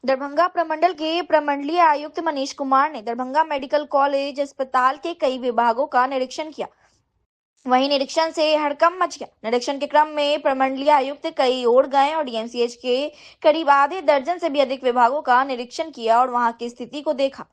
दरभंगा प्रमंडल के प्रमंडलीय आयुक्त मनीष कुमार ने दरभंगा मेडिकल कॉलेज अस्पताल के कई विभागों का निरीक्षण किया। वहीं निरीक्षण से हड़कंप मच गया। निरीक्षण के क्रम में प्रमंडलीय आयुक्त कई ओर गए और डीएमसीएच के करीब आधे दर्जन से भी अधिक विभागों का निरीक्षण किया और वहां की स्थिति को देखा।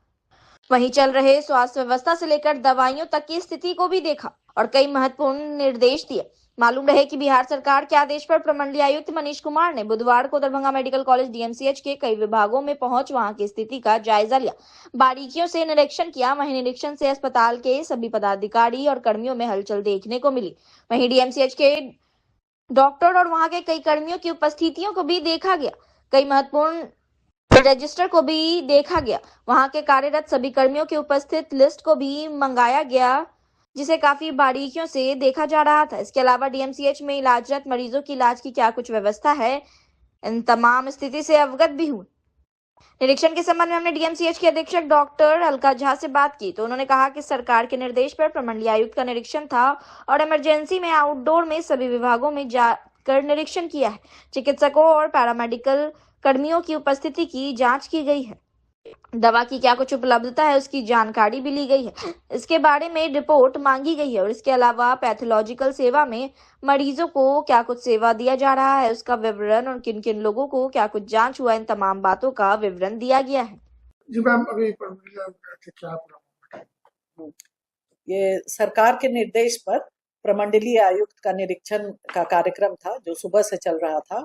वहीं चल रहे स्वास्थ्य व्यवस्था से लेकर दवाइयों तक की स्थिति को भी देखा और कई महत्वपूर्ण निर्देश दिए। मालूम रहे कि बिहार सरकार के आदेश पर प्रमंडलीय आयुक्त मनीष कुमार ने बुधवार को दरभंगा मेडिकल कॉलेज डीएमसीएच के कई विभागों में पहुंच वहां की स्थिति का जायजा लिया, बारीकियों से निरीक्षण किया। वहीं निरीक्षण से अस्पताल के सभी पदाधिकारी और कर्मियों में हलचल देखने को मिली। वहीं डीएमसीएच के डॉक्टर और वहां के कई कर्मियों की उपस्थितियों को भी देखा गया। कई महत्वपूर्ण रजिस्टर को भी देखा गया। वहां के कार्यरत सभी कर्मियों की उपस्थित लिस्ट को भी मंगाया गया, जिसे काफी बारीकियों से देखा जा रहा था। इसके अलावा डीएमसीएच में इलाजरत मरीजों की इलाज की क्या कुछ व्यवस्था है, इन तमाम स्थिति से अवगत भी हुए। निरीक्षण के संबंध में हमने डीएमसीएच के अधीक्षक डॉक्टर अलका झा से बात की तो उन्होंने कहा कि सरकार के निर्देश पर प्रमंडलीय आयुक्त का निरीक्षण था और इमरजेंसी में आउटडोर में सभी विभागों में जाकर निरीक्षण किया है। चिकित्सकों और पैरामेडिकल कर्मियों की उपस्थिति की जांच की गई है। दवा की क्या कुछ उपलब्धता है उसकी जानकारी भी ली गई है। इसके बारे में रिपोर्ट मांगी गई है और इसके अलावा पैथोलॉजिकल सेवा में मरीजों को क्या कुछ सेवा दिया जा रहा है उसका विवरण और किन किन लोगों को क्या कुछ जांच हुआ, इन तमाम बातों का विवरण दिया गया है। जी मैम, अभी क्या ये सरकार के निर्देश पर प्रमंडलीय आयुक्त का निरीक्षण का कार्यक्रम था जो सुबह से चल रहा था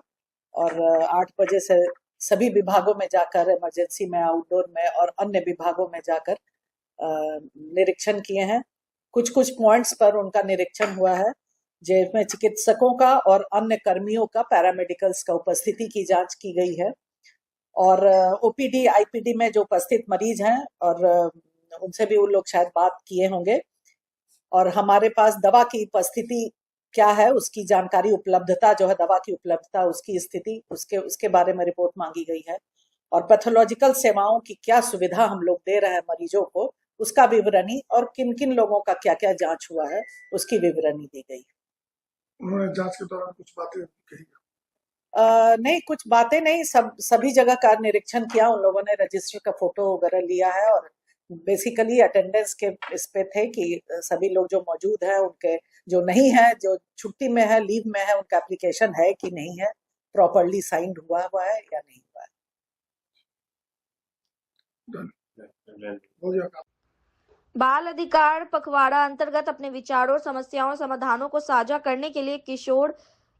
और 8 बजे से सभी विभागों में जाकर, इमरजेंसी में, आउटडोर में और अन्य विभागों में जाकर निरीक्षण किए हैं। कुछ कुछ पॉइंट्स पर उनका निरीक्षण हुआ है जिसमें चिकित्सकों का और अन्य कर्मियों का, पैरामेडिकल्स का उपस्थिति की जांच की गई है और ओपीडी आईपीडी में जो उपस्थित मरीज हैं और उनसे भी उन लोग शायद बात किए होंगे और हमारे पास दवा की उपस्थिति क्या है उसकी जानकारी, उपलब्धता जो है दवा की उपलब्धता, उसकी स्थिति, उसके बारे में रिपोर्ट मांगी गई है और पैथोलॉजिकल सेवाओं की क्या सुविधा हम लोग दे रहे हैं मरीजों को उसका विवरणी और किन किन लोगों का क्या क्या जांच हुआ है उसकी विवरणी दी गई। उन्होंने जांच के दौरान कुछ बातें कही? नहीं, कुछ बातें नहीं, सभी जगह का निरीक्षण किया। उन लोगों ने रजिस्टर का फोटो वगैरह लिया है और बेसिकली अटेंडेंस के इस पे थे कि सभी लोग जो मौजूद है, उनके जो नहीं है, जो छुट्टी में है, लीव में है, उनका एप्लीकेशन है कि नहीं है, प्रॉपरली साइंड हुआ है या नहीं हुआ है। बाल अधिकार पखवाड़ा अंतर्गत अपने विचारों और समस्याओं और समाधानों को साझा करने के लिए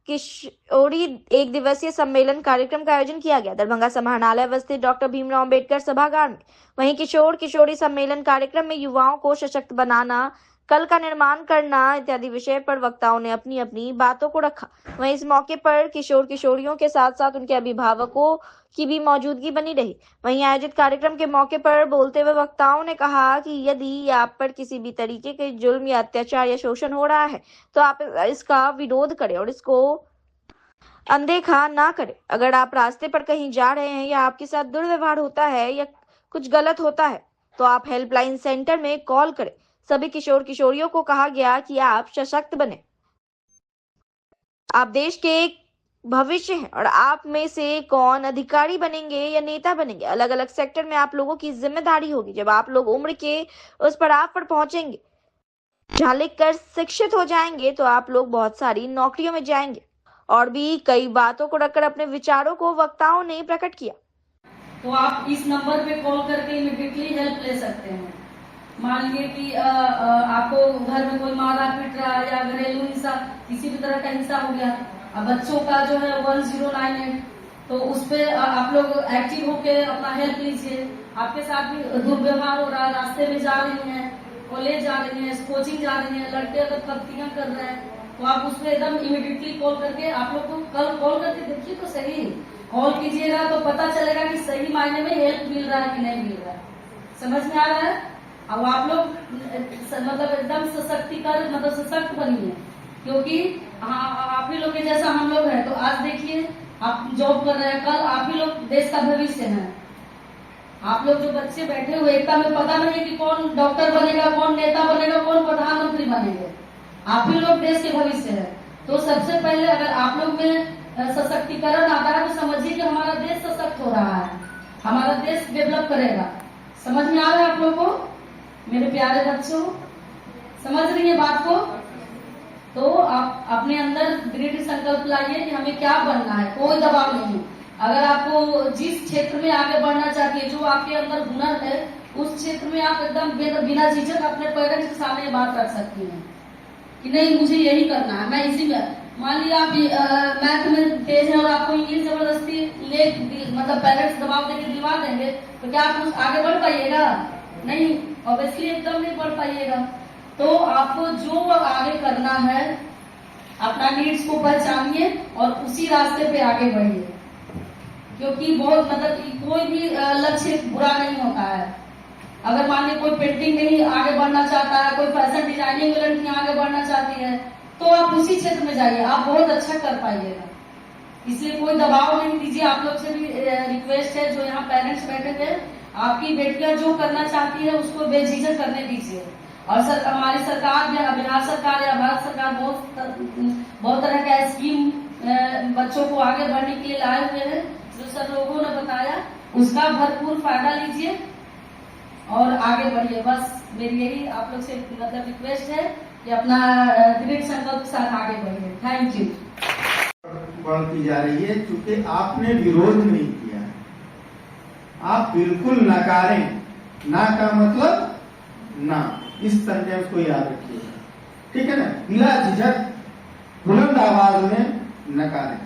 किशोरी एक दिवसीय सम्मेलन कार्यक्रम का आयोजन किया गया दरभंगा समाहरणालय स्थित डॉक्टर भीमराव अंबेडकर सभागार में। वहीं किशोर किशोरी सम्मेलन कार्यक्रम में युवाओं को सशक्त बनाना, कल का निर्माण करना इत्यादि विषय पर वक्ताओं ने अपनी अपनी बातों को रखा। वहीं इस मौके पर किशोर किशोरियों के साथ साथ उनके अभिभावकों की भी मौजूदगी बनी रही। वहीं आयोजित कार्यक्रम के मौके पर बोलते हुए वक्ताओं ने कहा कि यदि आप पर किसी भी तरीके के जुल्म या अत्याचार या शोषण हो रहा है तो आप इसका विरोध करें और इसको अनदेखा ना करें। अगर आप रास्ते पर कहीं जा रहे हैं या आपके साथ दुर्व्यवहार होता है या कुछ गलत होता है तो आप हेल्पलाइन सेंटर में कॉल करें। सभी किशोर किशोरियों को कहा गया कि आप सशक्त बने, आप देश के भविष्य हैं और आप में से कौन अधिकारी बनेंगे या नेता बनेंगे, अलग अलग सेक्टर में आप लोगों की जिम्मेदारी होगी। जब आप लोग उम्र के उस पड़ाव पर पहुंचेंगे जहां लिखकर शिक्षित हो जाएंगे तो आप लोग बहुत सारी नौकरियों में जाएंगे। और भी कई बातों को रखकर अपने विचारों को वक्ताओं ने प्रकट किया। तो आप इस नंबर पे कॉल करके इमीडिएटली हेल्प ले सकते हैं। मान लीजिए कि आपको घर में कोई मारा पीट रहा है या घरेलू हिंसा, किसी भी तरह का हिंसा हो गया, बच्चों का जो है 1098, तो उस पे आप लोग एक्टिव होके अपना हेल्प लीजिए। आपके साथ भी दुर्व्यवहार हो रहा है, रास्ते में जा रही हैं, कॉलेज जा रही हैं, कोचिंग जा रही हैं, लड़के अगर पत्तियां कर रहे हैं तो आप उस पर एकदम इमीडिएटली कॉल करके, आप लोग को कल कॉल करके देखिए तो सही, कॉल कीजिएगा तो पता चलेगा कि सही मायने में हेल्प मिल रहा है कि नहीं मिल रहा है। समझ में आ रहा है? अब आप लोग मतलब एकदम सशक्तिकर, मतलब सशक्त बनिए, क्योंकि आप ही लोग के जैसा हम लोग हैं। तो आज देखिए आप जॉब कर रहे हैं, कल आप ही लोग देश का भविष्य है। आप लोग जो बच्चे बैठे हुए, एकता में पता नहीं कि कौन डॉक्टर बनेगा, कौन नेता बनेगा, कौन प्रधानमंत्री बनेगा, आप ही लोग देश के भविष्य है। तो सबसे पहले अगर आप लोग में सशक्तिकरण आता है तो समझिए कि हमारा देश सशक्त हो रहा है। हमारा देश डेवलप करेगा। समझ में आ रहा है आप लोगों को, मेरे प्यारे बच्चों? समझ रही है बात को? तो आप अपने अंदर दृढ़ संकल्प लाइए कि हमें क्या बनना है, कोई दबाव नहीं। अगर आपको जिस क्षेत्र में आगे बढ़ना चाहती है, जो आपके अंदर हुनर है, उस क्षेत्र में आप एकदम बिना झिझक अपने पेरेंट्स के सामने बात रख सकती हैं कि नहीं मुझे यही करना है, मैं इसी में। मान लिया आप मैथ में तेज है और आपको इंग्लिश जबरदस्ती मतलब पेरेंट्स दबाव देकर दिलवा देंगे, तो क्या आप आगे बढ़ पाइएगा? नहीं, ऑब्वियसली एकदम नहीं बढ़ पाइएगा। तो आपको जो आगे करना है, अपना नीड्स को पहचानिए और उसी रास्ते पे आगे बढ़िए, क्योंकि बहुत मतलब कोई भी लक्ष्य बुरा नहीं होता है। अगर मान लीजिए कोई पेंटिंग में ही आगे बढ़ना चाहता है, कोई फैशन डिजाइनिंग में लड़कियां आगे बढ़ना चाहती है, तो आप उसी क्षेत्र में जाइए, आप बहुत अच्छा कर पाइएगा। इसलिए कोई दबाव नहीं दीजिए। आप लोग से भी रिक्वेस्ट है, जो यहाँ पेरेंट्स बैठे थे, आपकी बेटियां जो करना चाहती है उसको बेझिझक करने दीजिए। और हमारी सरकार, बिहार सरकार या भारत सरकार बहुत तरह का स्कीम बच्चों को आगे बढ़ने के लिए लाए हुए हैं, जो सब लोगों ने बताया, उसका भरपूर फायदा लीजिए और आगे बढ़िए। बस मेरी यही आप लोग से मतलब रिक्वेस्ट है कि अपना दृढ़ संकल्प के साथ आगे बढ़िए। Thank you. बढ़ती जा रही है, क्योंकि आपने विरोध नहीं किया, आप बिल्कुल नकारें। ना का मतलब ना, इस सेंटेंस को याद रखिएगा, ठीक है ना? बिना झिझक बुलंद आवाज में नकारें,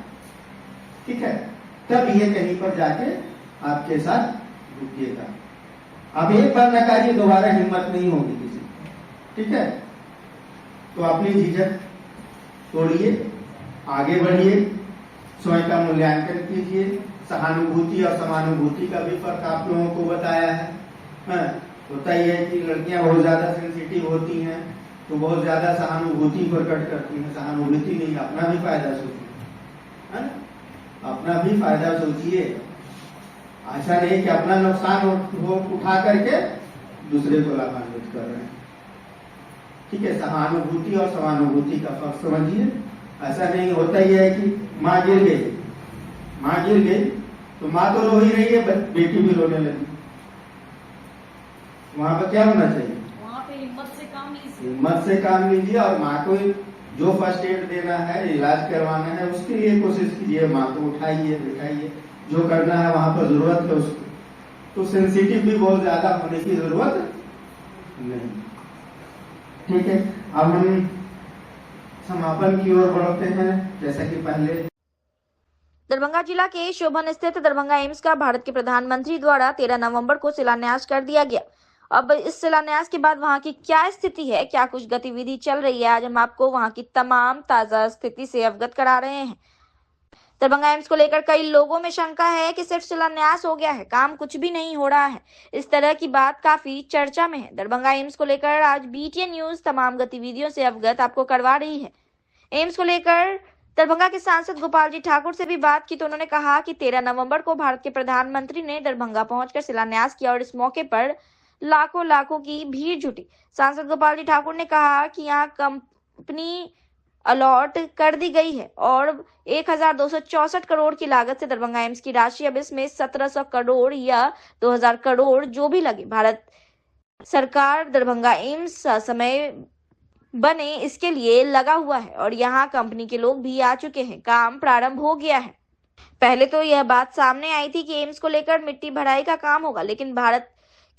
ठीक है? तब ये कहीं पर जाके आपके साथ रुकिएगा। अब एक बार नकारिए, दोबारा हिम्मत नहीं होगी किसी, ठीक है? तो अपनी झिझक तोड़िए, आगे बढ़िए, स्वयं का मूल्यांकन कीजिए। सहानुभूति और समानुभूति का भी फर्क आप लोगों को बताया है। होता ही है कि लड़कियां बहुत ज्यादा सेंसिटिव होती हैं, तो बहुत ज्यादा सहानुभूति प्रकट करती हैं। सहानुभूति नहीं, अपना भी फायदा सोचिए, है ना? अपना भी फायदा सोचिए। ऐसा नहीं कि अपना नुकसान उठा करके दूसरे को लाभान्वित कर रहे हैं, ठीक है? सहानुभूति और समानुभूति का फर्क समझिए। ऐसा नहीं, होता ही है कि माँ गिर गई तो माँ तो रो ही रही है, बेटी भी रोने लगी। वहां पर क्या होना चाहिए? वहाँ पे हिम्मत से काम लीजिए और माँ को जो फर्स्ट एड देना है, इलाज करवाना है, उसके लिए कोशिश कीजिए। माँ को उठाइए, बिठाइए, जो करना है वहां पर जरूरत है उसको। तो सेंसिटिव भी बहुत ज्यादा होने की जरूरत नहीं, ठीक है? अब हम समापन की ओर बढ़ते हैं। जैसा कि पहले दरभंगा जिला के शोभन स्थित दरभंगा एम्स का भारत के प्रधानमंत्री द्वारा 13 नवंबर को शिलान्यास कर दिया गया। अब इस शिलान्यास के बाद वहां की क्या स्थिति है, क्या कुछ गतिविधि चल रही है, आज हम आपको वहां की तमाम ताजा स्थिति से अवगत करा रहे हैं। दरभंगा एम्स को लेकर कई लोगों में शंका है कि सिर्फ शिलान्यास हो गया है, काम कुछ भी नहीं हो रहा है। इस तरह की बात काफी चर्चा में है। दरभंगा एम्स को लेकर आज BTN न्यूज तमाम गतिविधियों से अवगत आपको करवा रही है। एम्स को लेकर दरभंगा के सांसद गोपाल जी ठाकुर से भी बात की तो उन्होंने कहा कि 13 नवंबर को भारत के प्रधानमंत्री ने दरभंगा पहुंचकर शिलान्यास किया और इस मौके पर लाखों की भीड़ जुटी। सांसद गोपाल जी ठाकुर ने कहा कि यहाँ कंपनी अलॉट कर दी गई है और 1264 करोड़ की लागत से दरभंगा एम्स की राशि अब इसमें 1700 करोड़ या 2000 करोड़ जो भी लगे, भारत सरकार दरभंगा एम्स समय बने इसके लिए लगा हुआ है और यहाँ कंपनी के लोग भी आ चुके हैं, काम प्रारंभ हो गया है। पहले तो यह बात सामने आई थी कि एम्स को लेकर मिट्टी भराई का काम होगा, लेकिन भारत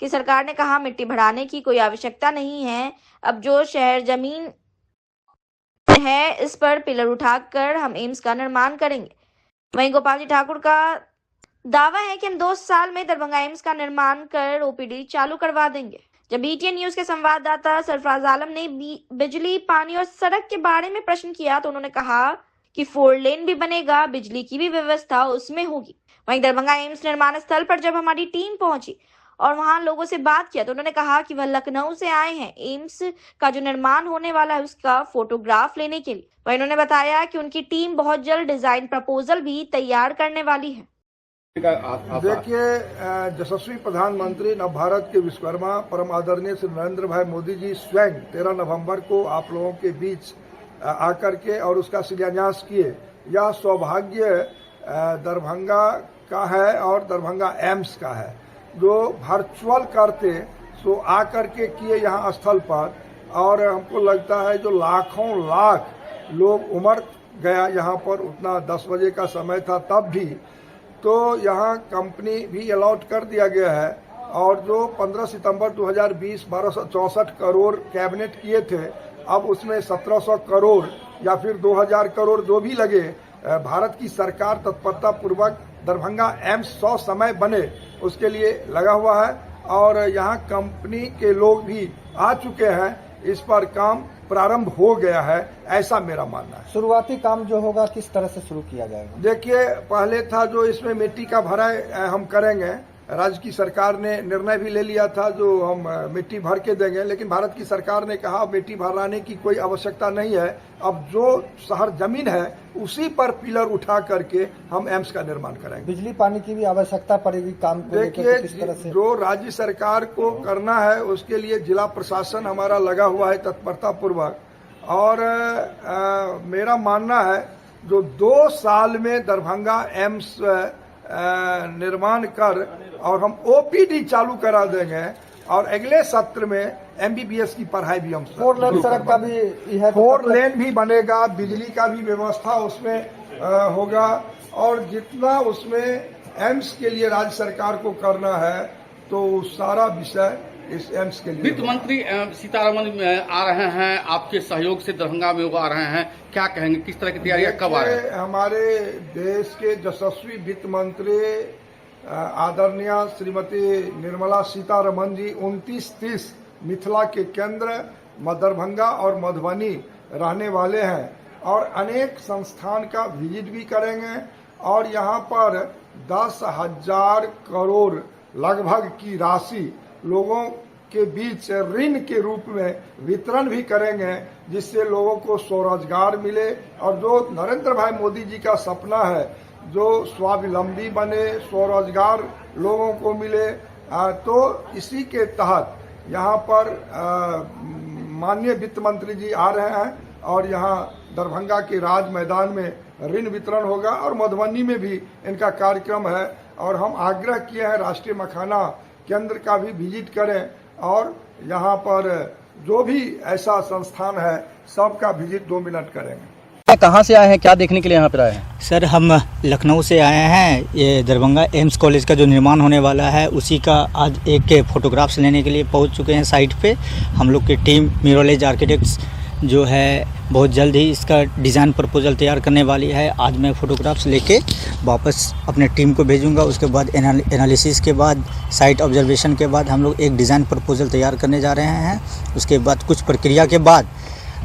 की सरकार ने कहा मिट्टी भराने की कोई आवश्यकता नहीं है। अब जो शहर जमीन है इस पर पिलर उठाकर हम एम्स का निर्माण करेंगे। वहीं गोपाल जी ठाकुर का दावा है कि हम 2 साल में दरभंगा एम्स का निर्माण कर OPD चालू करवा देंगे। जब BTN न्यूज के संवाददाता सरफराज आलम ने बिजली, पानी और सड़क के बारे में प्रश्न किया तो उन्होंने कहा कि 4 लेन भी बनेगा, बिजली की भी व्यवस्था उसमें होगी। वहीं दरभंगा एम्स निर्माण स्थल पर जब हमारी टीम पहुंची और वहां लोगों से बात किया तो उन्होंने कहा कि वह लखनऊ से आए हैं एम्स का जो निर्माण होने वाला है उसका फोटोग्राफ लेने के लिए। वहीं उन्होंने बताया कि उनकी टीम बहुत जल्द डिजाइन प्रपोजल भी तैयार करने वाली है। देखिए, यशस्वी प्रधानमंत्री नव भारत के विश्वकर्मा परम आदरणीय श्री नरेंद्र भाई मोदी जी स्वयं 13 नवंबर को आप लोगों के बीच आकर के और उसका शिलान्यास किए। यह सौभाग्य दरभंगा का है और दरभंगा एम्स का है। जो वर्चुअल करते सो आकर के किए यहाँ स्थल पर, और हमको लगता है जो लाखों लाख लोग उमड़ गया यहाँ पर, उतना 10 बजे का समय था तब भी, तो यहाँ कंपनी भी अलॉट कर दिया गया है। और जो 15 सितंबर 2020 1264 करोड़ कैबिनेट किए थे, अब उसमें 1700 करोड़ या फिर 2000 करोड़ जो भी लगे, भारत की सरकार तत्परता पूर्वक दरभंगा एम्स 100 समय बने उसके लिए लगा हुआ है। और यहाँ कंपनी के लोग भी आ चुके हैं, इस पर काम प्रारंभ हो गया है, ऐसा मेरा मानना है। शुरुआती काम जो होगा किस तरह से शुरू किया जाएगा? देखिए, पहले था जो इसमें मिट्टी का भराई हम करेंगे। राज्य की सरकार ने निर्णय भी ले लिया था जो हम मिट्टी भर के देंगे, लेकिन भारत की सरकार ने कहा मिट्टी भराने की कोई आवश्यकता नहीं है, अब जो शहर जमीन है उसी पर पिलर उठा करके हम एम्स का निर्माण करेंगे। बिजली पानी की भी आवश्यकता पड़ेगी काम को लेकर, देखिए, किस तरह से? जो राज्य सरकार को करना है उसके लिए जिला प्रशासन हमारा लगा हुआ है तत्परता पूर्वक। और मेरा मानना है जो 2 साल में दरभंगा एम्स निर्माण कर और हम ओपीडी चालू करा देंगे, और अगले सत्र में एमबीबीएस की पढ़ाई भी हम 4 लेन सड़क का भी है, 4 लेन भी बनेगा, बिजली का भी व्यवस्था उसमें होगा। और जितना उसमें एम्स के लिए राज्य सरकार को करना है तो सारा विषय इस एम्स के लिए। वित्त मंत्री सीतारमण आ रहे हैं, आपके सहयोग से दरभंगा में वो आ रहे हैं, क्या कहेंगे, किस तरह की तैयारियां कब आ रही हैं? हमारे देश के यशस्वी वित्त मंत्री आदरणीय श्रीमती निर्मला सीतारमण जी 29-30 मिथिला के केंद्र दरभंगा और मधुबनी रहने वाले हैं, और अनेक संस्थान का विजिट भी करेंगे। और यहाँ पर 10,000 करोड़ लगभग की राशि लोगों के बीच ऋण के रूप में वितरण भी करेंगे, जिससे लोगों को स्वरोजगार मिले। और जो नरेंद्र भाई मोदी जी का सपना है जो स्वावलंबी बने, स्वरोजगार लोगों को मिले, तो इसी के तहत यहाँ पर माननीय वित्त मंत्री जी आ रहे हैं, और यहाँ दरभंगा के राज मैदान में ऋण वितरण होगा, और मधुबनी में भी इनका कार्यक्रम है। और हम आग्रह किए हैं राष्ट्रीय मखाना केंद्र का भी विजिट करें, और यहाँ पर जो भी ऐसा संस्थान है सबका विजिट 2 मिनट करेंगे। कहाँ से आए हैं, क्या देखने के लिए यहाँ पर आए हैं? सर, हम लखनऊ से आए हैं। ये दरभंगा एम्स कॉलेज का जो निर्माण होने वाला है उसी का आज एक फोटोग्राफ्स लेने के लिए पहुँच चुके हैं साइट पे। हम लोग की टीम मिररलेज आर्किटेक्ट्स जो है बहुत जल्द ही इसका डिज़ाइन प्रपोजल तैयार करने वाली है। आज मैं फ़ोटोग्राफ्स लेके वापस अपने टीम को भेजूंगा। उसके बाद एनालिसिस के बाद, साइट ऑब्जर्वेशन के बाद हम लोग एक डिज़ाइन प्रपोजल तैयार करने जा रहे हैं। उसके बाद कुछ प्रक्रिया के बाद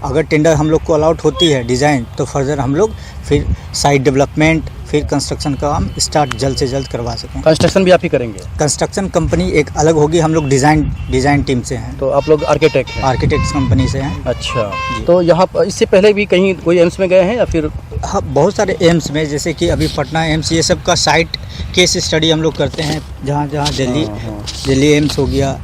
अगर टेंडर हम लोग को अलाउट होती है डिज़ाइन, तो फर्दर हम लोग फिर साइट डेवलपमेंट, फिर कंस्ट्रक्शन का काम स्टार्ट जल्द से जल्द करवा सकें। कंस्ट्रक्शन भी आप ही करेंगे? कंस्ट्रक्शन कंपनी एक अलग होगी, हम लोग डिज़ाइन टीम से हैं। तो आप लोग आर्किटेक्ट हैं? आर्किटेक्ट्स कंपनी से हैं। अच्छा, तो यहाँ इससे पहले भी कहीं कोई एम्स में गए हैं या फिर? हाँ, बहुत सारे एम्स में, जैसे कि अभी पटना एम्स, ये सब का साइट केस स्टडी हम लोग करते हैं। जहाँ दिल्ली एम्स हो गया,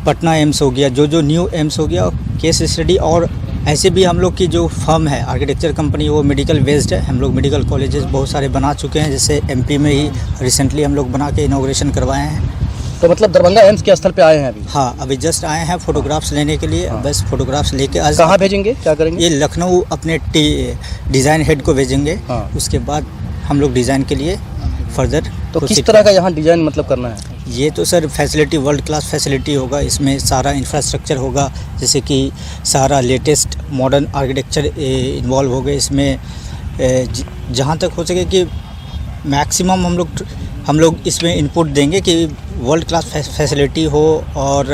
पटना एम्स हो गया, जो न्यू एम्स हो गया, केस स्टडी। और ऐसे भी हम लोग की जो फर्म है आर्किटेक्चर कंपनी, वो मेडिकल बेस्ड है। हम लोग मेडिकल कॉलेजेस बहुत सारे बना चुके हैं, जैसे एमपी में ही रिसेंटली हम लोग बना के इनॉग्रेशन करवाए हैं। तो मतलब दरभंगा एम्स के स्थल पे आए हैं अभी? हाँ, अभी जस्ट आए हैं फोटोग्राफ्स लेने के लिए। बस फोटोग्राफ्स लेके आज कहाँ भेजेंगे, क्या करेंगे? ये लखनऊ अपने डिज़ाइन हेड को भेजेंगे। उसके बाद हम लोग डिज़ाइन के लिए फर्दर। तो किस तरह का यहाँ डिज़ाइन मतलब करना है? ये तो sir facility world class facility होगा। इसमें सारा इंफ्रास्ट्रक्चर होगा, जैसे कि सारा लेटेस्ट मॉडर्न आर्किटेक्चर इन्वॉल्व होगा इसमें। जहाँ तक हो सके कि मैक्सिमम हम लोग इसमें इनपुट देंगे कि वर्ल्ड क्लास फैसिलिटी हो। और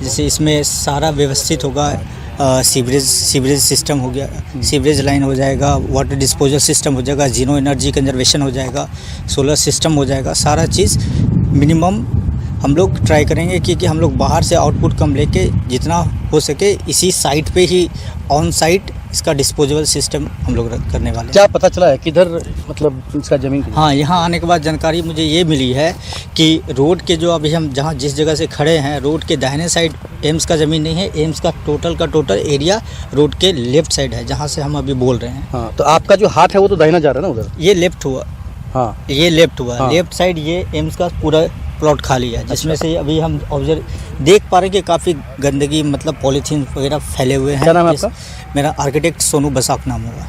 जैसे इसमें सारा व्यवस्थित होगा, सीवरेज सिस्टम हो गया, सीवरेज लाइन हो जाएगा, वाटर डिस्पोजल सिस्टम हो जाएगा, जीरो एनर्जी कंजर्वेशन हो जाएगा, सोलर सिस्टम हो जाएगा। सारा चीज़ मिनिमम हम लोग ट्राई करेंगे कि हम लोग बाहर से आउटपुट कम लेके जितना हो सके इसी साइट पे ही ऑन साइट इसका डिस्पोजेबल सिस्टम हम लोग करने वाले हैं। क्या पता चला है किधर मतलब इसका ज़मीन? हाँ, यहाँ आने के बाद जानकारी मुझे ये मिली है कि रोड के जो अभी हम जहाँ जिस जगह से खड़े हैं, रोड के दाहिने साइड एम्स का ज़मीन नहीं है। एम्स का टोटल एरिया रोड के लेफ्ट साइड है, जहाँ से हम अभी बोल रहे हैं। हाँ, तो आपका जो हाथ है वो तो दाहिना जा रहा है ना उधर? ये लेफ्ट हुआ। हाँ ये लेफ्ट हुआ। हाँ। लेफ्ट साइड ये एम्स का पूरा प्लॉट खाली है, जिसमें से अभी हम ऑब्जर्व देख पा रहे हैं कि काफ़ी गंदगी मतलब पॉलीथीन वगैरह फैले हुए हैं। क्या नाम है आपका? मेरा आर्किटेक्ट सोनू बसाक नाम हुआ।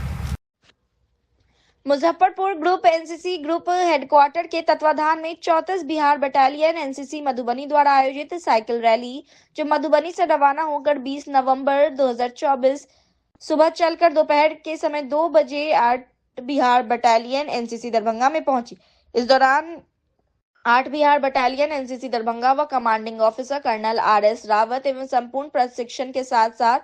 Muzaffarpur group NCC group headquarter के तत्वाधान में 34 बिहार बटालियन एनसीसी मधुबनी द्वारा आयोजित साइकिल रैली, जो मधुबनी से रवाना होकर 20 नवंबर 2024 सुबह चलकर दोपहर के समय 2 बजे 8 बिहार बटालियन एनसीसी दरभंगा में पहुंची। इस दौरान 8 बिहार बटालियन एनसीसी दरभंगा व commanding officer colonel RS Rawat एवं संपूर्ण प्रशिक्षण के साथ साथ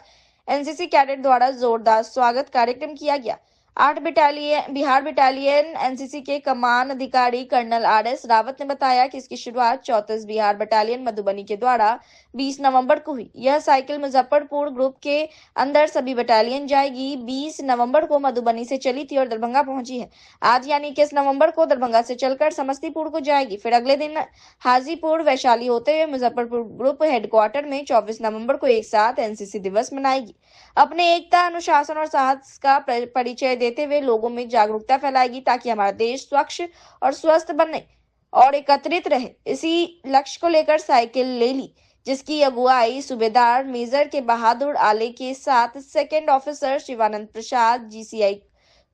एनसीसी कैडेट द्वारा जोरदार स्वागत कार्यक्रम किया गया। 8 बिहार बटालियन एनसीसी के कमान अधिकारी कर्नल आरएस रावत ने बताया कि इसकी शुरुआत 34 बिहार बटालियन मधुबनी के द्वारा 20 नवंबर को हुई। यह साइकिल मुजफ्फरपुर ग्रुप के अंदर सभी बटालियन जाएगी। 20 नवंबर को मधुबनी से चली थी और दरभंगा पहुंची है। आज यानी 21 नवंबर को दरभंगा से चलकर समस्तीपुर को जाएगी। फिर अगले दिन हाजीपुर वैशाली होते हुए मुजफ्फरपुर ग्रुप हेडक्वार्टर में 24 नवंबर को एक साथ एनसीसी दिवस मनाएगी। अपने एकता, अनुशासन और साहस का परिचय देते हुए लोगों में जागरूकता फैलाएगी, ताकि हमारा देश स्वच्छ और स्वस्थ बने और एकत्रित रहे। इसी लक्ष्य को लेकर साइकिल ले ली, जिसकी अगुवाई सूबेदार मेजर के बहादुर आले के साथ सेकंड ऑफिसर शिवानंद प्रसाद, जीसीआई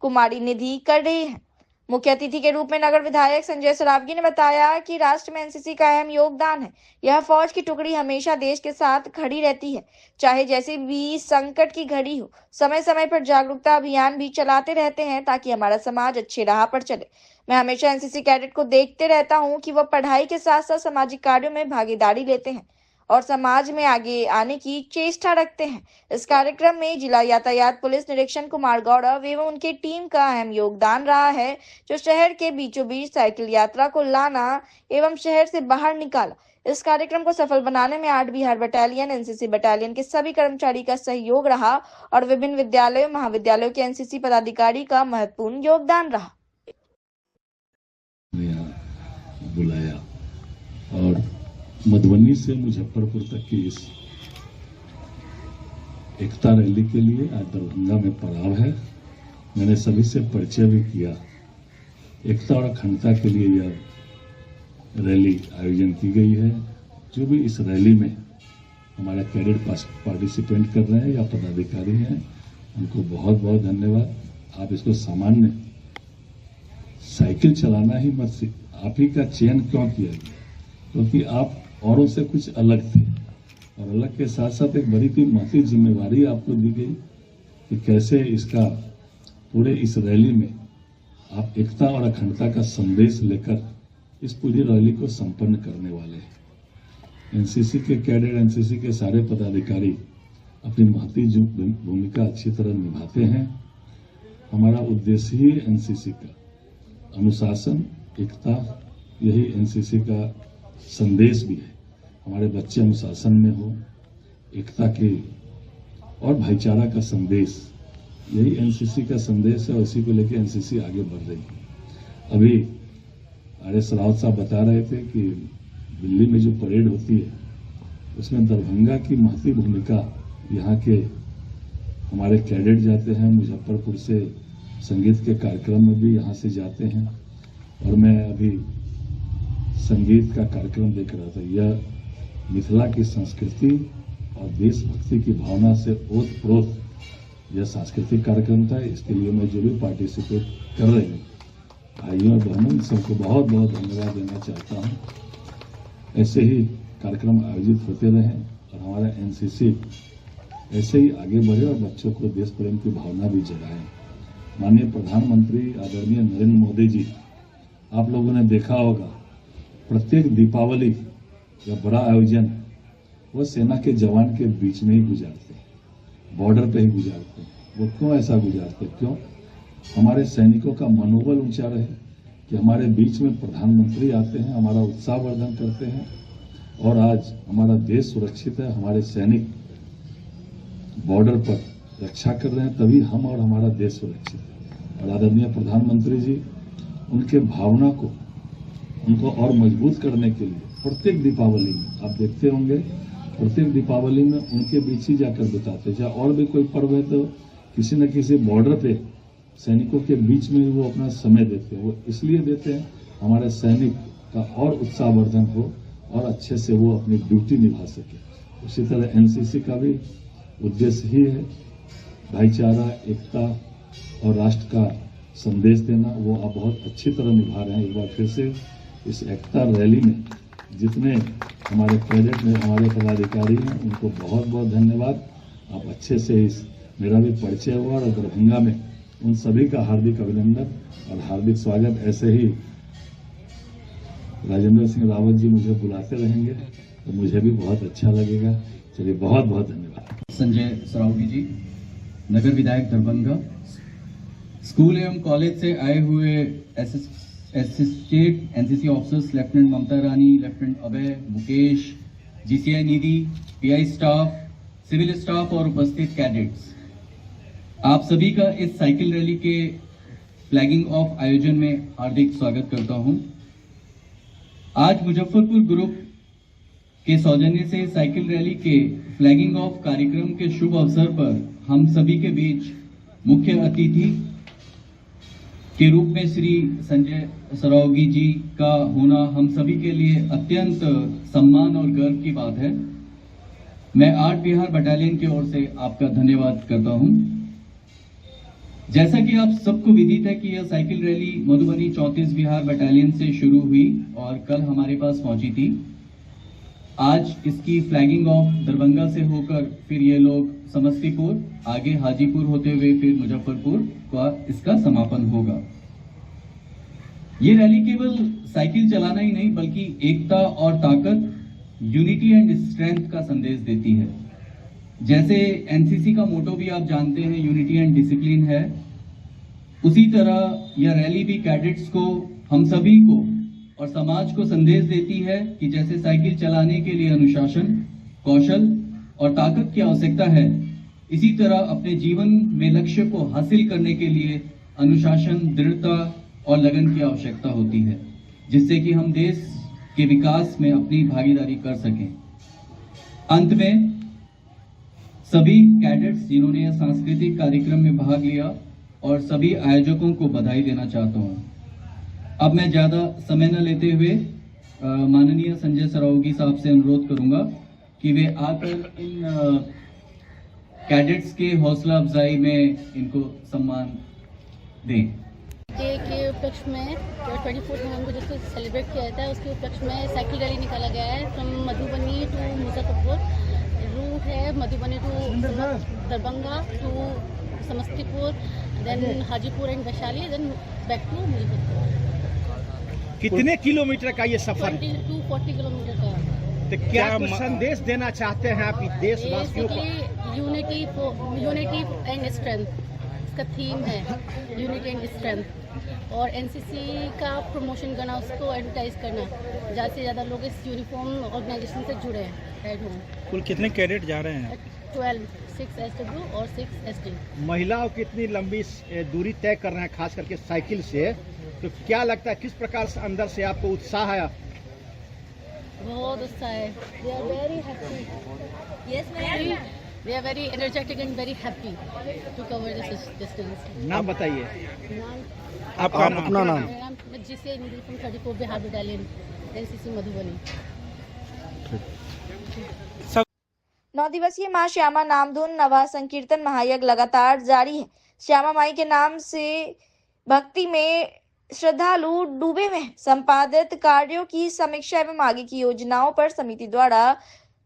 कुमारी निधि कर रहे हैं। मुख्य अतिथि के रूप में नगर विधायक संजय सरावगी ने बताया कि राष्ट्र में एनसीसी का अहम योगदान है। यह फौज की टुकड़ी हमेशा देश के साथ खड़ी रहती है, चाहे जैसी भी संकट की घड़ी हो। समय समय पर जागरूकता अभियान भी चलाते रहते हैं, ताकि हमारा समाज अच्छी राह पर चले। मैं हमेशा एनसीसी कैडेट को देखते रहता हूं कि वह पढ़ाई के साथ साथ सामाजिक कार्यों में भागीदारी लेते हैं और समाज में आगे आने की चेष्टा रखते हैं। इस कार्यक्रम में जिला यातायात पुलिस निरीक्षक कुमार गौरव एवं उनकी टीम का अहम योगदान रहा है, जो शहर के बीचों बीच साइकिल यात्रा को लाना एवं शहर से बाहर निकाला। इस कार्यक्रम को सफल बनाने में 8 बिहार बटालियन एनसीसी बटालियन के सभी कर्मचारी का सहयोग रहा और विभिन्न विद्यालयों महाविद्यालयों के एनसीसी पदाधिकारी का महत्वपूर्ण योगदान रहा। बुलाया और मधुबनी से मुजफ्फरपुर तक की इस एकता रैली के लिए आज दरभंगा में पड़ाव है। मैंने सभी से परिचय भी किया। एकता और अखंडता के लिए यह रैली आयोजन की गई है। जो भी इस रैली में हमारा कैडेट पार्टिसिपेंट कर रहे हैं या पदाधिकारी हैं, उनको बहुत बहुत धन्यवाद। आप इसको सामान्य साइकिल चलाना ही मत सीख, आप ही का चयन क्यों किया गया? क्योंकि आप औरों से कुछ अलग थे और अलग के साथ साथ एक बड़ी ही महती जिम्मेवारी आपको दी गई कि कैसे इसका पूरे इस रैली में आप एकता और अखंडता का संदेश लेकर इस पूरी रैली को संपन्न करने वाले हैं। एनसीसी के कैडेट, एनसीसी के सारे पदाधिकारी अपनी महती भूमिका अच्छी तरह निभाते हैं। हमारा उद्देश्य ही एनसीसी का अनुशासन, एकता, यही एनसीसी का संदेश भी है। हमारे बच्चे अनुशासन में हो, एकता के और भाईचारा का संदेश, यही एनसीसी का संदेश है और इसी को लेकर एनसीसी आगे बढ़ रही है। अभी आरएस रावत साहब बता रहे थे कि दिल्ली में जो परेड होती है उसमें दरभंगा की महती भूमिका, यहाँ के हमारे कैडेट जाते हैं। मुजफ्फरपुर से संगीत के कार्यक्रम में भी यहाँ से जाते हैं और मैं अभी संगीत का कार्यक्रम देख रहा था। यह मिथिला की संस्कृति और देशभक्ति की भावना से ओतप्रोत यह सांस्कृतिक कार्यक्रम था। इसके लिए मैं जो भी पार्टिसिपेट कर रहे हैं भाइयों और बहनों, सबको बहुत बहुत धन्यवाद देना चाहता हूं। ऐसे ही कार्यक्रम आयोजित होते रहें और हमारा एनसीसी ऐसे ही आगे बढ़े और बच्चों को देश प्रेम की भावना भी जगाए। माननीय प्रधानमंत्री आदरणीय नरेंद्र मोदी जी, आप लोगों ने देखा होगा प्रत्येक दीपावली या बड़ा आयोजन वो सेना के जवान के बीच में ही गुजारते हैं, बॉर्डर पे ही गुजारते हैं। वो क्यों ऐसा गुजारते हैं? क्यों? हमारे सैनिकों का मनोबल ऊंचा रहे कि हमारे बीच में प्रधानमंत्री आते हैं, हमारा उत्साहवर्धन करते हैं और आज हमारा देश सुरक्षित है, हमारे सैनिक बॉर्डर पर रक्षा कर रहे हैं, तभी हम और हमारा देश सुरक्षित है। और आदरणीय प्रधानमंत्री जी उनके भावना को, उनको और मजबूत करने के लिए प्रत्येक दीपावली में आप देखते होंगे, प्रत्येक दीपावली में उनके बीच ही जाकर बिताते। चाहे और भी कोई पर्व है तो किसी न किसी बॉर्डर पे सैनिकों के बीच में वो अपना समय देते हैं। वो इसलिए देते हैं हमारे सैनिक का और उत्साहवर्धन हो और अच्छे से वो अपनी ड्यूटी निभा सके। उसी तरह एनसीसी का भी उद्देश्य ही है भाईचारा, एकता और राष्ट्र का संदेश देना। वो आप बहुत अच्छी तरह निभा रहे हैं। एक बार फिर से इस एकता रैली में जितने हमारे कैडेट में हमारे पदाधिकारी हैं उनको बहुत बहुत धन्यवाद। आप अच्छे से इस मेरा भी परिचय हुआ और दरभंगा में उन सभी का हार्दिक अभिनंदन और हार्दिक स्वागत। ऐसे ही राजेंद्र सिंह रावत जी मुझे बुलाते रहेंगे तो मुझे भी बहुत अच्छा लगेगा। चलिए, बहुत बहुत धन्यवाद। संजय सरावगी जी, नगर विधायक दरभंगा, स्कूल एवं कॉलेज से आए हुए एसोसिएट एनसीसी ऑफिसर्स लेफ्टिनेंट ममता रानी, लेफ्टिनेंट अभय, मुकेश, जीसीआई निधि, पीआई स्टाफ, सिविल स्टाफ और उपस्थित कैडेट्स, आप सभी का इस साइकिल रैली के फ्लैगिंग ऑफ आयोजन में हार्दिक स्वागत करता हूं। आज मुजफ्फरपुर ग्रुप के सौजन्य से साइकिल रैली के फ्लैगिंग ऑफ कार्यक्रम के शुभ अवसर पर हम सभी के बीच मुख्य अतिथि के रूप में श्री संजय सरावगी जी का होना हम सभी के लिए अत्यंत सम्मान और गर्व की बात है। मैं 8 बिहार बटालियन की ओर से आपका धन्यवाद करता हूं। जैसा कि आप सबको विदित है कि यह cycle rally Madhubani 34 Bihar battalion से शुरू हुई और कल हमारे पास पहुंची थी। आज इसकी फ्लैगिंग ऑफ दरभंगा से होकर फिर ये लोग समस्तीपुर, आगे हाजीपुर होते हुए फिर मुजफ्फरपुर का इसका समापन होगा। ये रैली केवल साइकिल चलाना ही नहीं बल्कि एकता और ताकत, यूनिटी एंड स्ट्रेंथ का संदेश देती है। जैसे एनसीसी का मोटो भी आप जानते हैं यूनिटी एंड डिसिप्लिन है, उसी तरह यह रैली भी कैडेट्स को, हम सभी को और समाज को संदेश देती है कि जैसे साइकिल चलाने के लिए अनुशासन, कौशल और ताकत की आवश्यकता है, इसी तरह अपने जीवन में लक्ष्य को हासिल करने के लिए अनुशासन, दृढ़ता और लगन की आवश्यकता होती है, जिससे कि हम देश के विकास में अपनी भागीदारी कर सकें। अंत में सभी कैडेट्स जिन्होंने यह सांस्कृतिक कार्यक्रम में भाग लिया और सभी आयोजकों को बधाई देना चाहता हूं। अब मैं ज्यादा समय न लेते हुए माननीय संजय सरावगी साहब से अनुरोध करूंगा कि वे आकर इन कैडेट्स के हौसला अफजाई में इनको सम्मान दें। के उपलक्ष्य में 24 नवंबर जिसको सेलिब्रेट किया जाता है उसके उपलक्ष्य में साइकिल रैली निकाला गया है। From Madhubani to Muzaffarpur, route है Madhubani to Darbhanga to Samastipur, then Hajipur and Vaishali, then back to Muzaffarpur. कितने किलोमीटर का ये सफर है? 20 to 40 किलोमीटर का। तो क्या संदेश देना चाहते हैं आप देशवासियों को? यूनिटी एंड स्ट्रेंथ इसका थीम है, यूनिटी एंड स्ट्रेंथ। और एनसीसी का प्रमोशन करना, उसको एडवर्टाइज करना, ज़्यादा से ज़्यादा लोग इस यूनिफॉर्म ऑर्गेनाइजेशन से जुड़े हैं। एड हों। कुल कितने कैडेट जा रहे हैं? 12, 6 SW और 6 SD। महिलाओं कितनी लंबी दूरी तय कर रहे हैं, खास करके साइकिल से, तो क्या लगता है किस प्रकार से अंदर से आपको उत्साह है? बहुत उत्साह है। They are very happy. Yes, ma'am. They are very energetic and very happy to cover this distance. नाम बताइए। आपका अपना नाम? मेरा नाम GCI Nidhi from 34 Bihar battalion, NCC Madhubani. 9 दिवसीय मां श्यामा नामधुन नवा संकीर्तन महायज्ञ लगातार जारी है। श्यामा माई के नाम से भक्ति में श्रद्धालु डूबे हुए हैं। संपादित कार्यों की समीक्षा एवं आगे की योजनाओं पर समिति द्वारा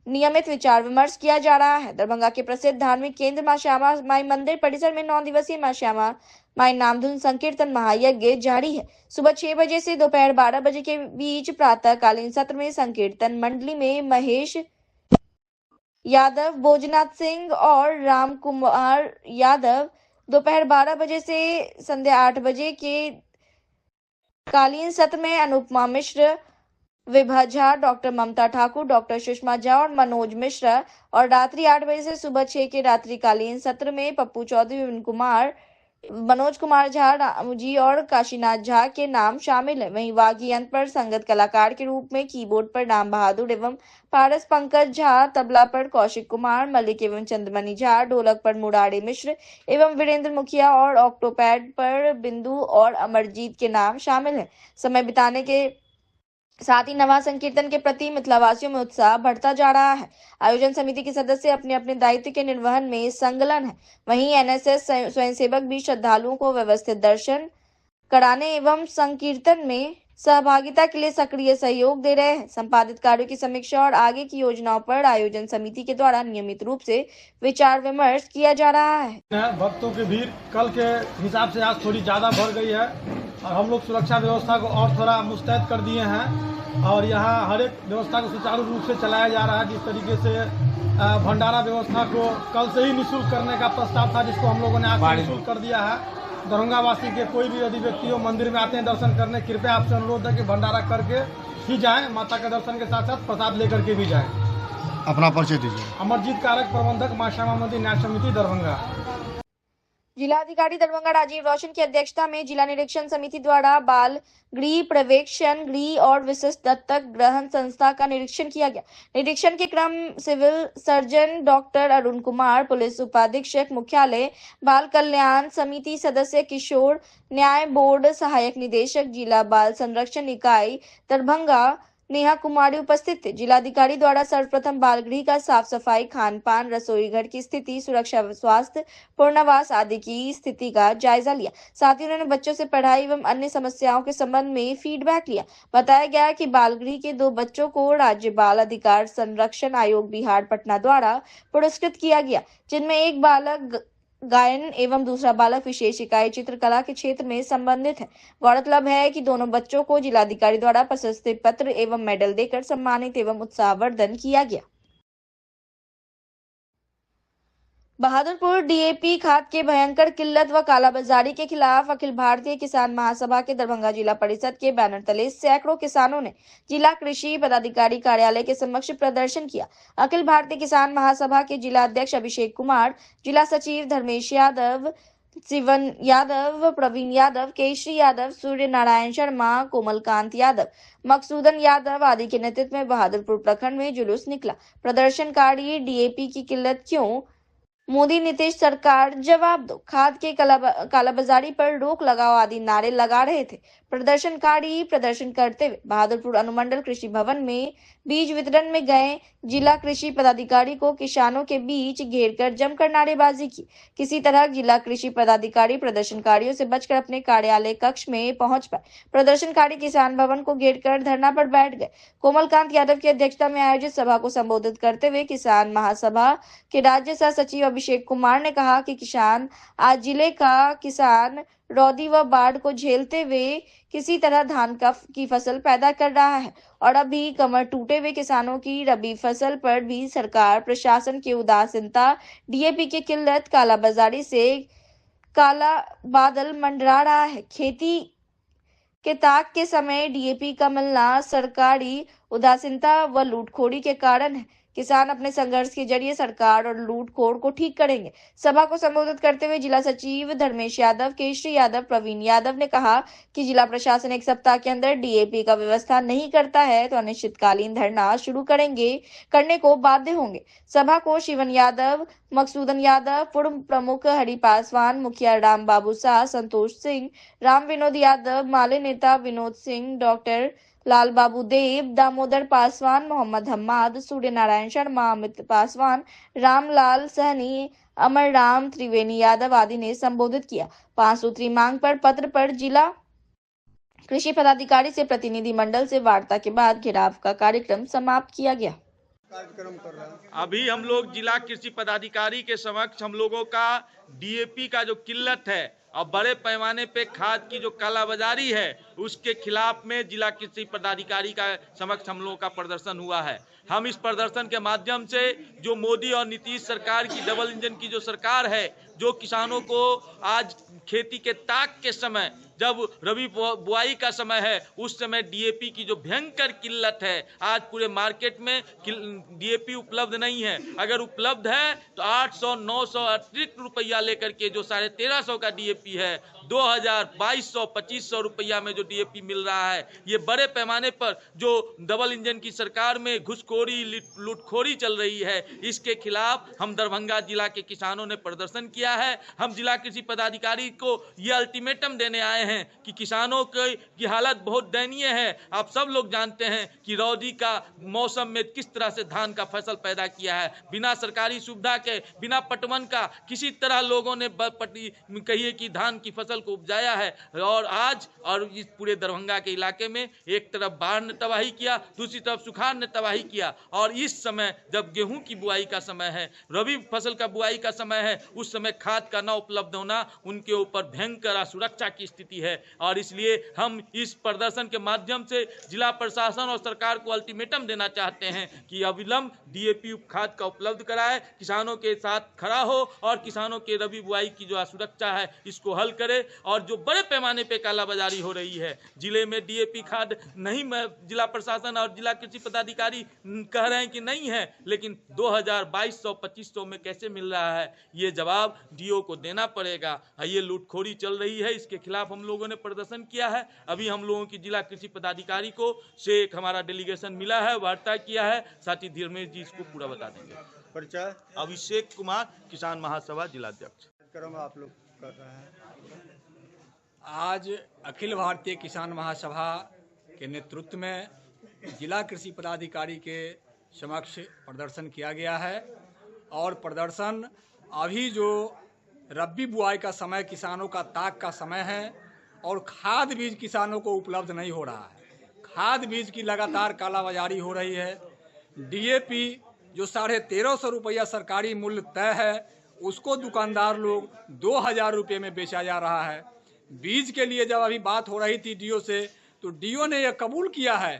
नियमित विचार विमर्श किया जा रहा है। दरभंगा के प्रसिद्ध धार्मिक केंद्र मां श्यामा माई मंदिर परिसर में 9 दिवसीय मां श्यामा माई नामधुन संकीर्तन महायज्ञ जारी है। सुबह 6 बजे से दोपहर 12 बजे के बीच प्रातःकालीन सत्र में संकीर्तन मंडली में महेश यादव, भोजनाथ सिंह और राम कुमार यादव, दोपहर 12 बजे से संध्या 8 बजे के कालीन सत्र में अनुपमा मिश्र, विभा झा, डॉक्टर ममता ठाकुर, डॉक्टर सुषमा झा और मनोज मिश्रा, और रात्रि 8 बजे से सुबह 6 के रात्रिकालीन सत्र में पप्पू चौधरी, विपिन कुमार, मनोज कुमार झा, रामजी और काशीनाथ झा के नाम शामिल है। वहीं वाघी यंत्र पर संगत कलाकार के रूप में कीबोर्ड पर राम बहादुर एवं पारस पंकज झा, तबला पर कौशिक कुमार मलिक एवं चंद्रमणि झा, ढोलक पर मुरारी मिश्र एवं वीरेंद्र मुखिया और ऑक्टोपैड पर बिंदु और अमरजीत के नाम शामिल है। समय बिताने के साथ ही नवा संकीर्तन के प्रति मिथिलावासियों में उत्साह बढ़ता जा रहा है। आयोजन समिति के सदस्य अपने अपने दायित्व के निर्वहन में संलग्न है। वहीं एनएसएस स्वयंसेवक भी श्रद्धालुओं को व्यवस्थित दर्शन कराने एवं संकीर्तन में सहभागिता के लिए सक्रिय सहयोग दे रहे हैं। संपादित कार्यों की समीक्षा और आगे की योजनाओं पर आयोजन समिति के द्वारा नियमित रूप से विचार विमर्श किया जा रहा है। भक्तों की भीड़ कल के हिसाब से आज थोड़ी ज्यादा बढ़ गई है और हम लोग सुरक्षा व्यवस्था को और थोड़ा मुस्तैद कर दिए हैं और यहाँ हर एक व्यवस्था को सुचारू रूप से चलाया जा रहा है। जिस तरीके से भंडारा व्यवस्था को कल से ही निःशुल्क करने का प्रस्ताव था, जिसको हम लोगों ने आज निःशुल्क कर दिया है। दरभंगा वासी के कोई भी यदि व्यक्ति हो मंदिर में आते हैं दर्शन करने, कृपया आपसे अनुरोध है कि भंडारा करके ही जाएं, माता के दर्शन के साथ साथ प्रसाद लेकर के भी जाएं। अपना परिचय दीजिए। अमरजीत कारक, प्रबंधक, मां श्यामा मंदिर न्याय समिति दरभंगा। जिलाधिकारी दरभंगा राजीव रोशन की अध्यक्षता में जिला निरीक्षण समिति द्वारा बाल गृह, पर्यवेक्षण गृह और विशिष्ट दत्तक ग्रहण संस्था का निरीक्षण किया गया। निरीक्षण के क्रम civil surgeon doctor Arun Kumar, police उपाधीक्षक मुख्यालय, बाल कल्याण समिति सदस्य, किशोर न्याय बोर्ड सहायक निदेशक, जिला बाल संरक्षण इकाई दरभंगा नेहा कुमारी उपस्थित थे। जिलाधिकारी द्वारा सर्वप्रथम बाल गृह का साफ सफाई, खान पान, रसोई घर की स्थिति, सुरक्षा, स्वास्थ्य, पूर्णावास आदि की स्थिति का जायजा लिया। साथ ही उन्होंने बच्चों से पढ़ाई एवं अन्य समस्याओं के संबंध में फीडबैक लिया। बताया गया कि बाल गृह के 2 बच्चों को राज्य बाल अधिकार संरक्षण आयोग बिहार पटना द्वारा पुरस्कृत किया गया, जिनमें एक बालक गायन एवं दूसरा बालक विशेष इकाई चित्रकला के क्षेत्र में संबंधित है। गौरतलब है कि दोनों बच्चों को जिलाधिकारी द्वारा प्रशस्ति पत्र एवं मेडल देकर सम्मानित एवं उत्साहवर्धन किया गया। बहादुरपुर डीएपी खाद के भयंकर किल्लत व कालाबाजारी के खिलाफ अखिल भारतीय किसान महासभा के दरभंगा जिला परिषद के बैनर तले सैकड़ों किसानों ने जिला कृषि पदाधिकारी कार्यालय के समक्ष प्रदर्शन किया। अखिल भारतीय किसान महासभा के जिला अध्यक्ष अभिषेक कुमार, जिला सचिव धर्मेश यादव, शिवन यादव, प्रवीण यादव, केशरी यादव, सूर्य नारायण शर्मा, कोमलकांत यादव, मकसूदन यादव आदि के नेतृत्व में बहादुरपुर प्रखंड में जुलूस निकला। प्रदर्शनकारी डीएपी की किल्लत क्यों, मोदी नीतीश सरकार जवाब दो, खाद के कालाबाजारी पर रोक लगाओ आदि नारे लगा रहे थे। प्रदर्शनकारी प्रदर्शन करते हुए बहादुरपुर अनुमंडल कृषि भवन में बीज वितरण में गए जिला कृषि पदाधिकारी को किसानों के बीच घेरकर जमकर नारेबाजी की। किसी तरह जिला कृषि पदाधिकारी प्रदर्शनकारियों से बचकर अपने कार्यालय कक्ष में पहुंच पाए। प्रदर्शनकारी किसान भवन को घेरकर धरना पर बैठ गए। कोमलकांत यादव की अध्यक्षता में आयोजित सभा को संबोधित करते हुए किसान महासभा के राज्य सह सचिव अभिषेक कुमार ने कहा कि किसान आज जिले का किसान रौदी व बाढ़ को झेलते हुए किसी तरह धान की फसल पैदा कर रहा है और अभी कमर टूटे हुए किसानों की रबी फसल पर भी सरकार प्रशासन की उदासीनता, डीएपी की किल्लत, कालाबाजारी से काला बादल मंडरा रहा है। खेती के ताक के समय डीएपी का मिलना सरकारी उदासीनता व लूटखोरी के कारण है। किसान अपने संघर्ष के जरिए सरकार और लूटखोर को ठीक करेंगे। सभा को संबोधित करते हुए जिला सचिव धर्मेश यादव, केशरी यादव, प्रवीण यादव ने कहा कि जिला प्रशासन 1 सप्ताह के अंदर डीएपी का व्यवस्था नहीं करता है तो अनिश्चितकालीन धरना शुरू करने को बाध्य होंगे। सभा को शिवन यादव, मकसूदन यादव, पूर्व प्रमुख हरि पासवान, मुखिया राम बाबू शाह, संतोष सिंह, राम विनोद यादव, माले नेता विनोद सिंह, डॉक्टर लाल बाबू देव, दामोदर पासवान, मोहम्मद हम्माद, सूर्य नारायण शर्मा, अमित पासवान, रामलाल सहनी, अमर राम, त्रिवेणी यादव आदि ने संबोधित किया। 5 सूत्री मांग पर पत्र पर जिला कृषि पदाधिकारी से प्रतिनिधि मंडल से वार्ता के बाद घेराव का कार्यक्रम समाप्त किया गया। अभी हम लोग जिला कृषि पदाधिकारी के समक्ष हम लोगों का डीएपी का जो किल्लत है और बड़े पैमाने पे खाद की जो कालाबाजारी है उसके खिलाफ में जिला कृषि पदाधिकारी का समक्ष हम लोगों का प्रदर्शन हुआ है। हम इस प्रदर्शन के माध्यम से जो मोदी और नीतीश सरकार की डबल इंजन की जो सरकार है, जो किसानों को आज खेती के ताक के समय, जब रबी बुआई का समय है, उस समय डीएपी की जो भयंकर किल्लत है, आज पूरे मार्केट में डीएपी उपलब्ध नहीं है। अगर उपलब्ध है तो 800-900 अतिरिक्त रुपया लेकर के जो 1350 का डीएपी है, 2000, 2200, 2500 रुपया में जो डीएपी मिल रहा है, ये बड़े पैमाने पर जो डबल इंजन की सरकार में घुसखोरी, लूटखोरी चल रही है, इसके खिलाफ हम दरभंगा जिला के किसानों ने प्रदर्शन किया है। हम जिला कृषि पदाधिकारी को ये अल्टीमेटम देने आए हैं कि किसानों की हालत बहुत दयनीय है। आप सब लोग जानते हैं कि रौदी का मौसम में किस तरह से धान का फसल पैदा किया है, बिना सरकारी सुविधा के, बिना पटवन का किसी तरह लोगों ने कहिए कि धान की फसल को उपजाया है। और आज और इस पूरे दरभंगा के इलाके में एक तरफ बाढ़ ने तबाही किया, दूसरी तरफ सुखाड़ ने तबाही किया। और इस समय जब गेहूं की बुआई का समय है, रबी फसल का बुआई का समय है, उस समय खाद का न उपलब्ध होना उनके ऊपर भयंकर असुरक्षा की स्थिति है। और इसलिए हम इस प्रदर्शन के माध्यम से जिला प्रशासन और सरकार को अल्टीमेटम देना चाहते हैं कि अविलंब डीएपी खाद का उपलब्ध कराए, किसानों के साथ खड़ा हो और किसानों के रबी बुआई की जो असुरक्षा है इसको हल करे। और जो बड़े पैमाने पे कालाबाजारी हो रही है, जिले में डीएपी खाद नहीं, जिला प्रशासन और जिला कृषि पदाधिकारी कह रहे हैं कि नहीं है, लेकिन 2000, 2200, 2500 में कैसे मिल रहा है, ये जवाब डीओ को देना पड़ेगा। ये लूटखोरी चल रही है, इसके खिलाफ हम लोगों ने प्रदर्शन किया है। अभी हम लोगों की जिला कृषि पदाधिकारी को से एक हमारा डेलीगेशन मिला है, वार्ता किया है, साथ ही धीरमेश जी इसको पूरा बता देंगे। परिचय अभिषेक कुमार, किसान महासभा जिलाध्यक्ष। आप लोग कर रहे हैं आज अखिल भारतीय किसान महासभा के नेतृत्व में जिला कृषि पदाधिकारी के समक्ष प्रदर्शन किया गया है। और प्रदर्शन अभी जो रबी बुआई का समय, किसानों का ताक का समय है और खाद बीज किसानों को उपलब्ध नहीं हो रहा है। खाद बीज की लगातार कालाबाजारी हो रही है। डीएपी जो 1350 रुपया सरकारी मूल्य तय है, उसको दुकानदार लोग 2000 रुपये में बेचा जा रहा है। बीज के लिए जब अभी बात हो रही थी डीओ से, तो डीओ ने यह कबूल किया है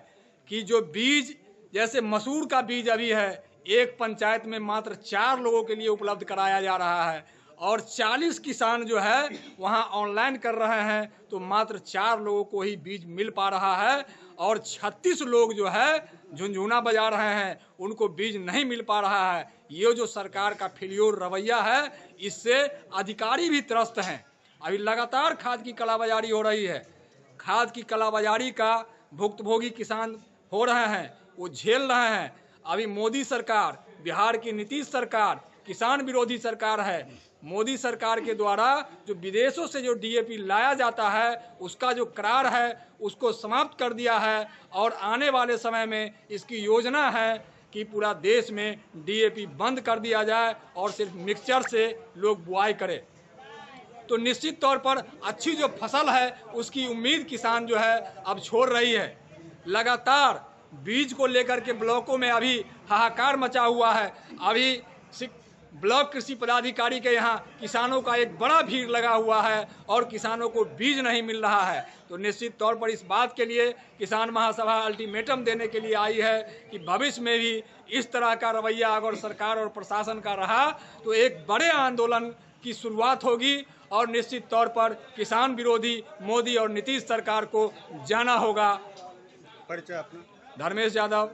कि जो बीज, जैसे मसूर का बीज अभी है, एक पंचायत में मात्र 4 लोगों के लिए उपलब्ध कराया जा रहा है और 40 किसान जो है वहां ऑनलाइन कर रहे हैं, तो मात्र 4 लोगों को ही बीज मिल पा रहा है और 36 लोग जो है झुनझुना बजा रहे हैं, उनको बीज नहीं मिल पा रहा है। ये जो सरकार का फिल्योर रवैया है, इससे अधिकारी भी त्रस्त हैं। अभी लगातार खाद की कालाबाजारी हो रही है। खाद की कालाबाजारी का भुक्तभोगी किसान हो रहे हैं, वो झेल रहे हैं। अभी मोदी सरकार, बिहार की नीतीश सरकार किसान विरोधी सरकार है। मोदी सरकार के द्वारा जो विदेशों से जो डीएपी लाया जाता है, उसका जो करार है उसको समाप्त कर दिया है और आने वाले समय में इसकी योजना है कि पूरा देश में डीएपी बंद कर दिया जाए और सिर्फ मिक्सचर से लोग बुआई करें। तो निश्चित तौर पर अच्छी जो फसल है उसकी उम्मीद किसान जो है अब छोड़ रही है। लगातार बीज को लेकर के ब्लॉकों में अभी हाहाकार मचा हुआ है। अभी ब्लॉक कृषि पदाधिकारी के यहाँ किसानों का एक बड़ा भीड़ लगा हुआ है और किसानों को बीज नहीं मिल रहा है। तो निश्चित तौर पर इस बात के लिए किसान महासभा अल्टीमेटम देने के लिए आई है कि भविष्य में भी इस तरह का रवैया अगर सरकार और प्रशासन का रहा तो एक बड़े आंदोलन की शुरुआत होगी और निश्चित तौर पर किसान विरोधी मोदी और नीतीश सरकार को जाना होगा। परिचय अपना। धर्मेश यादव,